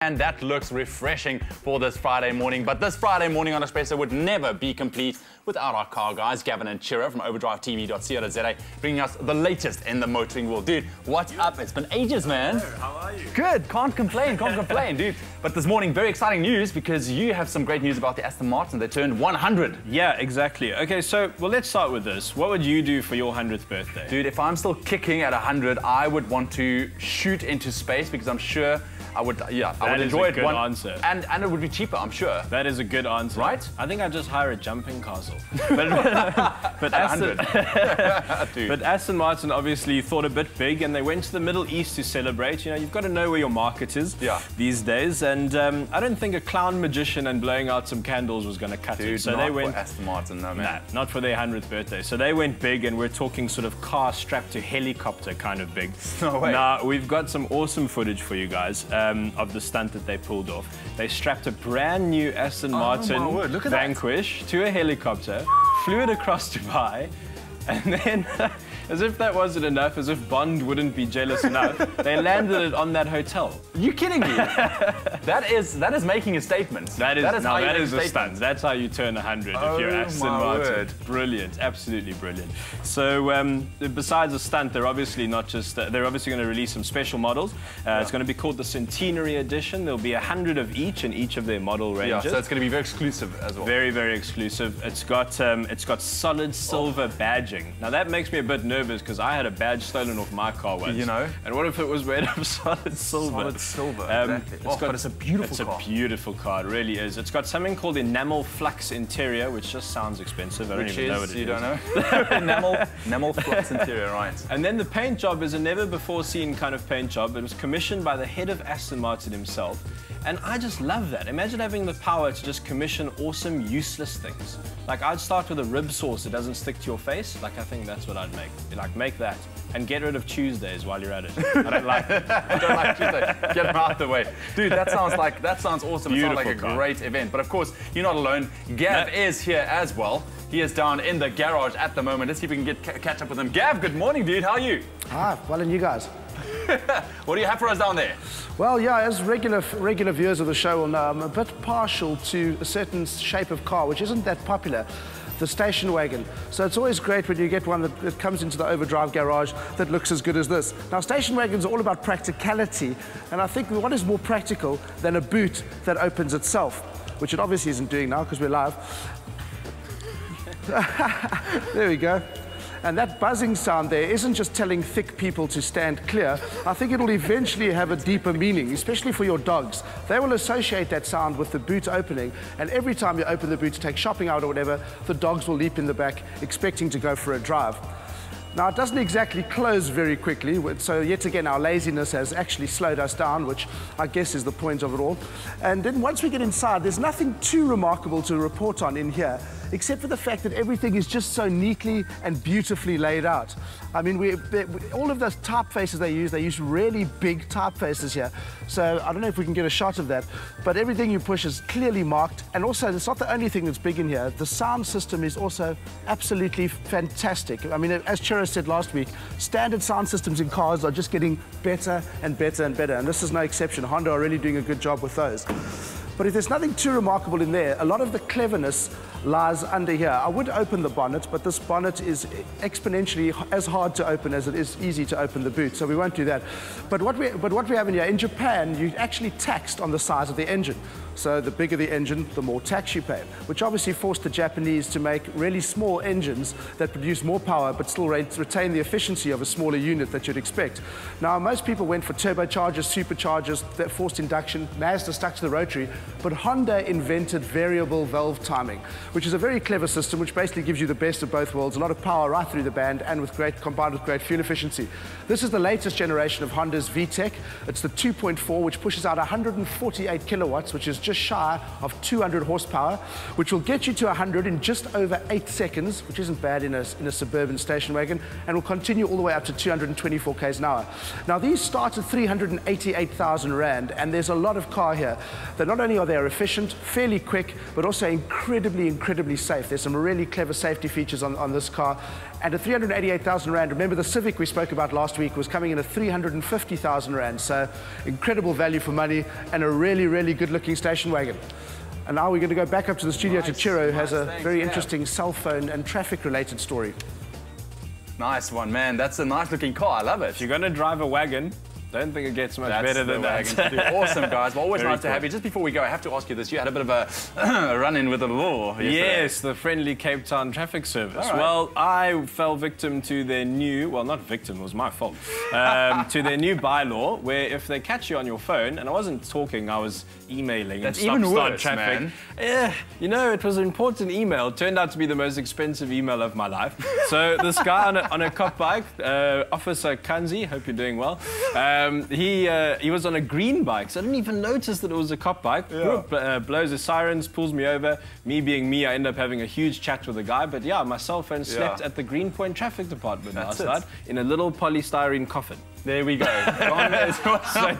And that looks refreshing for this Friday morning. But this Friday morning on Espresso would never be complete without our car guys, Gavin and Chira from overdrivetv.co.za, bringing us the latest in the motoring world. Dude, what's up? It's been ages, man. Hello, how are you? Good. Can't complain, dude. But this morning, very exciting news because you have some great news about the Aston Martin. They turned 100. Yeah, exactly. Okay, so, well, let's start with this. What would you do for your 100th birthday? Dude, if I'm still kicking at 100, I would want to shoot into space because I'm sure I would, I would enjoy it. That is a good answer. And it would be cheaper, I'm sure. That is a good answer. Right? I think I'd just hire a jumping castle. But Aston Martin obviously thought a bit big and they went to the Middle East to celebrate. You know, you've got to know where your market is these days. And I don't think a clown magician and blowing out some candles was going to cut it. So they went for Aston Martin, no, man. Nah, not for their 100th birthday. So they went big, and we're talking sort of car strapped to helicopter kind of big. No way. Now, we've got some awesome footage for you guys of the stunt that they pulled off. They strapped a brand new Aston Martin Vanquish to a helicopter, flew it across Dubai, and then, as if that wasn't enough, as if Bond wouldn't be jealous enough, they landed it on that hotel. You kidding me? that is making a statement. That is a stunt. That's how you turn 100 if you're Aston Martin. Word. Brilliant, absolutely brilliant. So besides the stunt, they're obviously not just they're obviously going to release some special models. It's going to be called the Centenary Edition. There'll be 100 of each in each of their model ranges. Yeah, so it's going to be very exclusive as well. Very, very exclusive. It's got solid silver badging. Now that makes me a bit nervous because I had a badge stolen off my car once. You know? And what if it was made of solid silver? Solid silver, exactly. But it's a beautiful car. It's a beautiful car, it really is. It's got something called enamel flux interior, which just sounds expensive. I don't even know what it is. You don't know? enamel flux interior, right. And then the paint job is a never-before-seen kind of paint job. It was commissioned by the head of Aston Martin himself. And I just love that. Imagine having the power to just commission awesome, useless things. Like, I'd start with a rib sauce that doesn't stick to your face. Like, I think that's what I'd make. Like, make that. And get rid of Tuesdays while you're at it. I don't like it. I don't like Tuesdays. Get them out the way. Dude, that sounds awesome. Beautiful. It sounds like a great event. But of course, you're not alone. Gav is here as well. He is down in the garage at the moment. Let's see if we can catch up with him. Gav, good morning, dude. How are you? Hi, well, and you guys? What do you have for us down there? Well, yeah, as regular viewers of the show will know, I'm a bit partial to a certain shape of car, which isn't that popular, the station wagon. So it's always great when you get one that comes into the overdrive garage that looks as good as this. Now, station wagons are all about practicality, and I think what is more practical than a boot that opens itself, which it obviously isn't doing now because we're live. There we go. And that buzzing sound there isn't just telling thick people to stand clear. I think it'll eventually have a deeper meaning, especially for your dogs. They will associate that sound with the boot opening, and every time you open the boot to take shopping out or whatever, the dogs will leap in the back, expecting to go for a drive. Now, it doesn't exactly close very quickly, so yet again, our laziness has actually slowed us down, which I guess is the point of it all. And then once we get inside, there's nothing too remarkable to report on in here, except for the fact that everything is just so neatly and beautifully laid out. I mean, all of those typefaces they use really big typefaces here. So I don't know if we can get a shot of that, but everything you push is clearly marked. And also, it's not the only thing that's big in here. The sound system is also absolutely fantastic. I mean, as Chira said last week, standard sound systems in cars are just getting better and better and better. And this is no exception. Honda are really doing a good job with those. But if there's nothing too remarkable in there, a lot of the cleverness lies under here. I would open the bonnet, but this bonnet is exponentially as hard to open as it is easy to open the boot, so we won't do that. But what we have in here, in Japan, you actually taxed on the size of the engine. So the bigger the engine, the more tax you pay, which obviously forced the Japanese to make really small engines that produce more power but still retain the efficiency of a smaller unit that you'd expect. Now, most people went for turbochargers, superchargers, that forced induction. Mazda stuck to the rotary, but Honda invented variable valve timing, which is a very clever system which basically gives you the best of both worlds, a lot of power right through the band and combined with great fuel efficiency. This is the latest generation of Honda's VTEC. It's the 2.4, which pushes out 148 kilowatts, which is just shy of 200 horsepower, which will get you to 100 in just over 8 seconds, which isn't bad in a suburban station wagon, and will continue all the way up to 224 k's an hour. Now, these start at 388,000 Rand, and there's a lot of car here that not only only are they efficient, fairly quick, but also incredibly safe. There's some really clever safety features on this car. And at 388,000 Rand, remember the Civic we spoke about last week was coming in at 350,000 Rand. So incredible value for money and a really good looking station wagon. And now we're going to go back up to the studio to Chiro, who has a very interesting cell phone and traffic related story. Nice one, man. That's a nice looking car. I love it. If you're going to drive a wagon, don't think it gets much better than that. Awesome, guys. Well, always nice to have you. Just before we go, I have to ask you this. You had a bit of a run-in with the law yesterday. Yes, the friendly Cape Town traffic service. Right. Well, I fell victim to their new, well, not victim, it was my fault, to their new bylaw where if they catch you on your phone, and I wasn't talking, I was emailing. That's and even worse, traffic. man. Yeah, you know, it was an important email. It turned out to be the most expensive email of my life. So this guy on a cop bike, Officer Kanzi, hope you're doing well, he was on a green bike, so I didn't even notice that it was a cop bike. Yeah. Blows his sirens, pulls me over. Me being me, I end up having a huge chat with the guy. But yeah, my cell phone slept at the Greenpoint Traffic Department last night in a little polystyrene coffin. There we go. So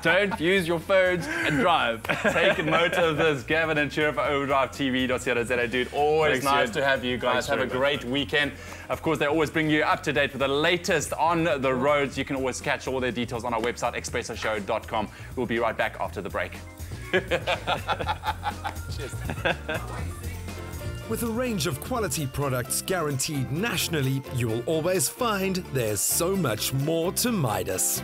don't use your phones and drive. Take note of this. Gavin and Chiro for wagons.tv.co.za. Dude, always nice to have you guys. Have a great weekend. Of course, they always bring you up to date with the latest on the roads. You can always catch all their details on our website, expressoshow.com. We'll be right back after the break. Cheers. With a range of quality products guaranteed nationally, you will always find there's so much more to Midas.